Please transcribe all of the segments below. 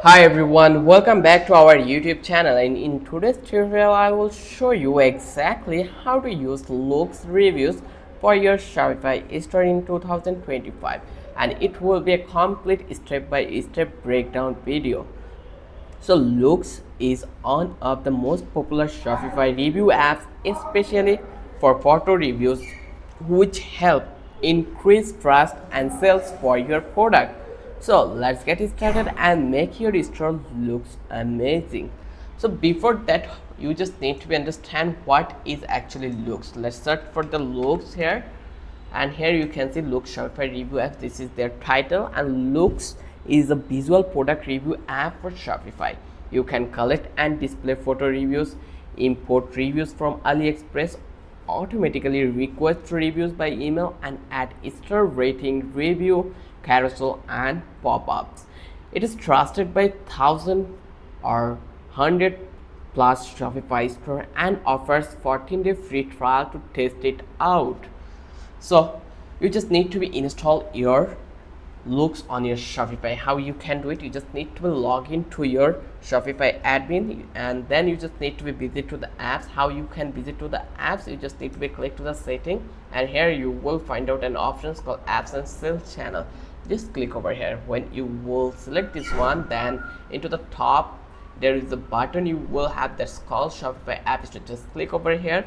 Hi everyone, welcome back to our YouTube channel, and in today's tutorial I will show you exactly how to use Loox Reviews for your Shopify store in 2025, and it will be a complete step-by-step breakdown video. So Loox is one of the most popular Shopify review apps, especially for photo reviews, which help increase trust and sales for your product. So let's get started and make your store looks amazing. So before that, you just need to understand what is actually Loox. Let's search for the Loox here, and here you can see Loox Shopify review app. This is their title, and Loox is a visual product review app for Shopify. You can collect and display photo reviews, import reviews from AliExpress, automatically request reviews by email, and add star rating, review, carousel, and pop-ups. It is trusted by thousands or 100 plus Shopify store and offers 14-day free trial to test it out. So you just need to be install your Loox on your Shopify. How you can do it? You just need to log into your Shopify admin, and then you just need to be visit to the apps. How you can visit to the apps? You just need to be click to the setting, and here you will find out an option called apps and sales channel. Just click over here. When you will select this one, then into the top there is a button you will have that's called Shopify app store. Just click over here.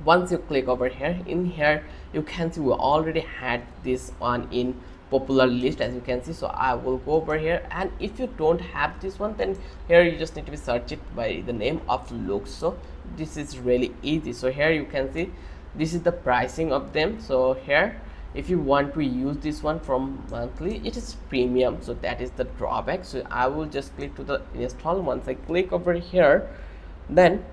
Once you click over here, in here you can see we already had this one in popular list, as you can see. So I will go over here, and if you don't have this one, then here you just need to be search it by the name of Loox. So this is really easy. So here you can see this is the pricing of them. So here, if you want to use this one from monthly, it is premium, so that is the drawback. So I will just click to the install. Once I click over here, then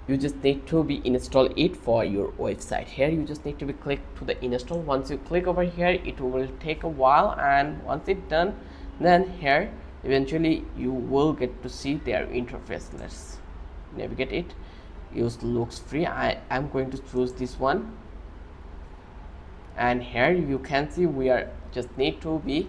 you just need to be install it for your website. Here you just need to be click to the install. Once you click over here, it will take a while, and once it's done, then here eventually you will get to see their interface. Let's navigate it. Use Loox free. I am going to choose this one, and here you can see we are just need to be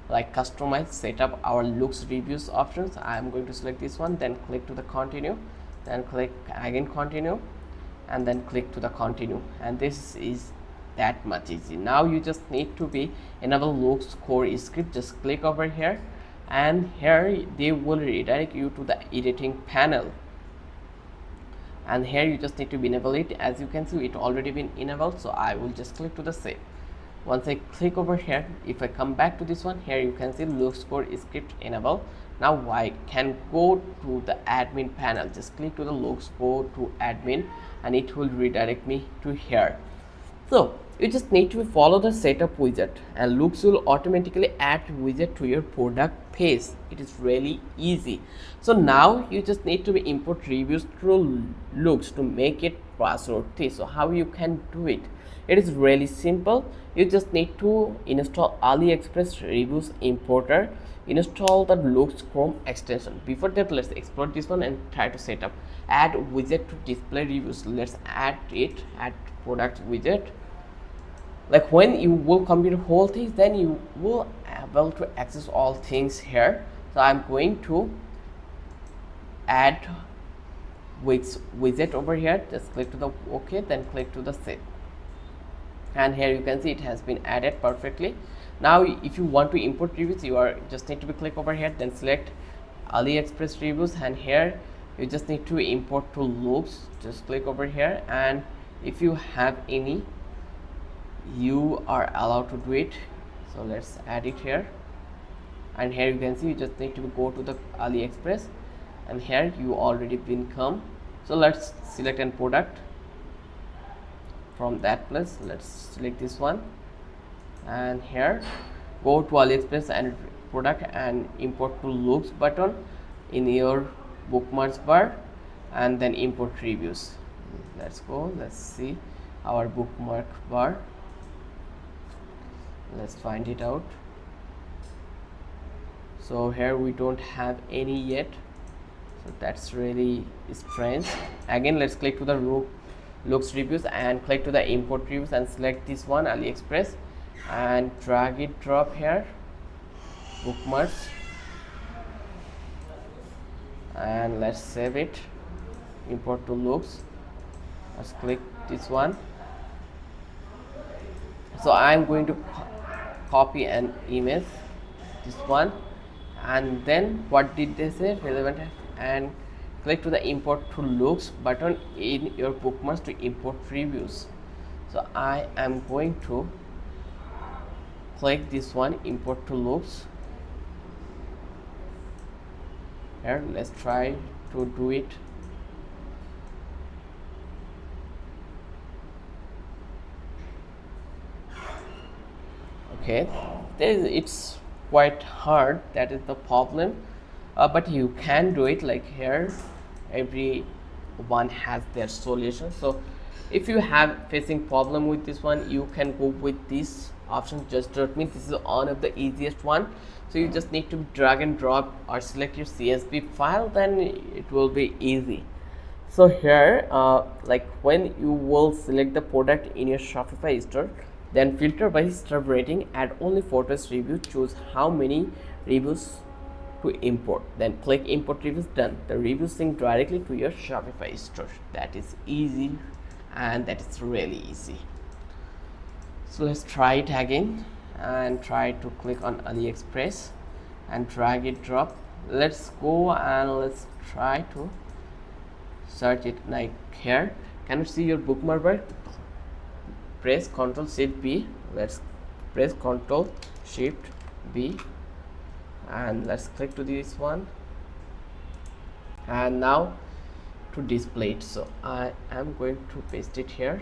like customize set up our Loox reviews options. I am going to select this one, then click to the continue, then click again continue, and then click to the continue, and this is that much easy. Now you just need to be enable Loox core script. Just click over here, and here they will redirect you to the editing panel, and here you just need to enable it. As you can see, it already been enabled, so I will just click to the save. Once I click over here, if I come back to this one, here you can see Loox core script enable. Now I can go to the admin panel. Just click to the Loox, go to admin, and it will redirect me to here. So you just need to follow the setup widget, and Loox will automatically add widget to your product page. It is really easy. So now you just need to be import reviews through Loox to make it trustworthy. So how you can do it? It is really simple. You just need to install AliExpress reviews importer, install the Loox Chrome extension. Before that, let's explore this one and try to set up add widget to display reviews. Let's add it, add product widget. Like when you will complete the whole thing, then you will able to access all things here. So I'm going to add widget over here. Just click to the OK, then click to the save, and here you can see it has been added perfectly. Now if you want to import reviews, you are just need to be click over here, then select AliExpress reviews, and here you just need to import to Loox. Just click over here, and if you have any, you are allowed to do it. So let's add it here, and here you can see you just need to go to the AliExpress, and here you already been come. So let's select an product from that place. Let's select this one, and here go to AliExpress and product and import to Loox button in your bookmarks bar, and then import reviews. Let's go, let's see our bookmark bar. Let's find it out. So here we don't have any yet, so that's really strange. Again, let's click to the Loox reviews and click to the import reviews and select this one AliExpress, and drag it drop here bookmarks, and let's save it. Import to Loox. Let's click this one. So I'm going to copy an image, this one, and then what did they say, relevant, and click to the import to Loox button in your bookmarks to import reviews. So I am going to click this one, import to Loox. Here, let's try to do it. Okay, it's quite hard, that is the problem, but you can do it. Like here, everyone has their solution. So if you have facing problem with this one, you can go with this option, just me. This is one of the easiest one. So you just need to drag and drop or select your CSV file, then it will be easy. So here, like when you will select the product in your Shopify store, then filter by star rating, add only photos review, choose how many reviews to import, then click import reviews. Done. The reviews sync directly to your Shopify store. That is easy, and that is really easy. So let's try it again and try to click on AliExpress and drag it, drop. Let's go and let's try to search it. Like here, can you see your bookmark bar? Press Ctrl Shift B. Let's press Ctrl Shift B and let's click to this one, and now to display it. So I am going to paste it here.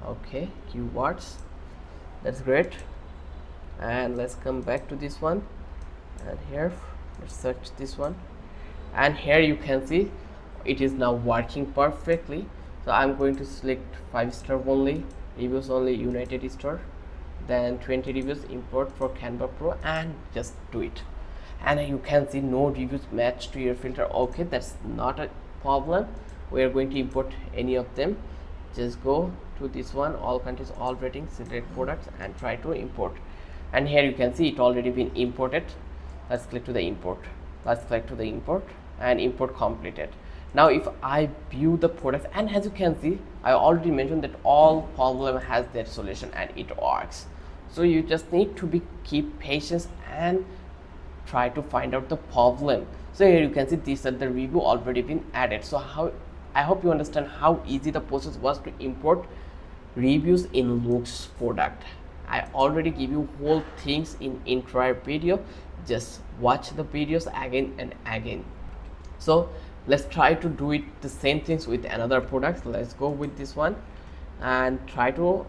Okay, keywords, that's great. And let's come back to this one, and here let's search this one, and here you can see it is now working perfectly. So I'm going to select 5-star only, reviews only, United Store, then 20 reviews, import for Canva Pro, and just do it. And you can see no reviews match to your filter. Okay, that's not a problem. We are going to import any of them. Just go to this one, all countries, all ratings, select products, and try to import. And here you can see it already been imported. Let's click to the import. Let's click to the import, and import completed. Now if I view the products, and as you can see, I already mentioned that all problem has their solution and it works. So you just need to keep patience and try to find out the problem. So here you can see these are the review already been added. So I hope you understand how easy the process was to import reviews in Loox product. I already give you whole things in entire video. Just watch the videos again and again. So let's try to do it the same things with another product. Let's go with this one and try to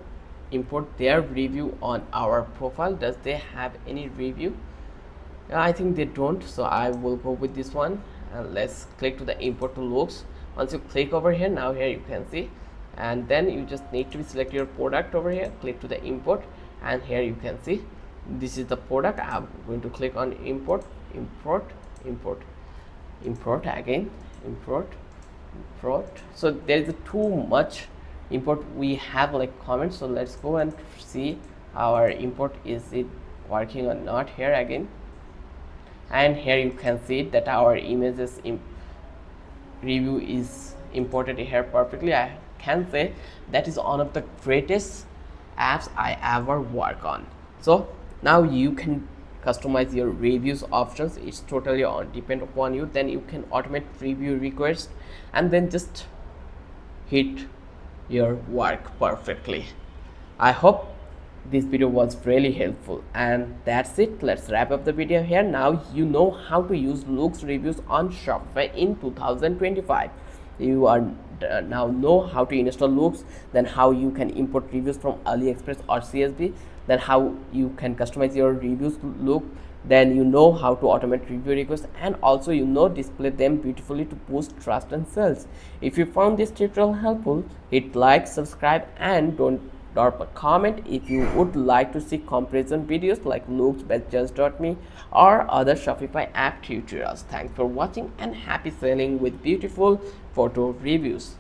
import their review on our profile. Does they have any review? I think they don't, so I will go with this one, and let's click to the import to Loox. Once you click over here, now here you can see, and then you just need to select your product over here, click to the import, and here you can see this is the product. I'm going to click on import, import, import, import again, import, import. So there is too much import we have like comments. So let's go and see our import, is it working or not. Here again, and here you can see that our images review is imported here perfectly. I can say that is one of the greatest apps I ever work on. So now you can customize your reviews options. It's totally depend upon you. Then you can automate review requests and then just hit your work perfectly. I hope this video was really helpful, and that's it. Let's wrap up the video here. Now you know how to use Loox reviews on Shopify in 2025. You are now know how to install Loox, then how you can import reviews from AliExpress or CSV, then how you can customize your reviews to look, then you know how to automate review requests, and also you know display them beautifully to boost trust and sales. If you found this tutorial helpful, hit like, subscribe, and don't drop a comment if you would like to see comparison videos like Loox, Just.me, or other Shopify app tutorials. Thanks for watching, and happy selling with beautiful photo reviews.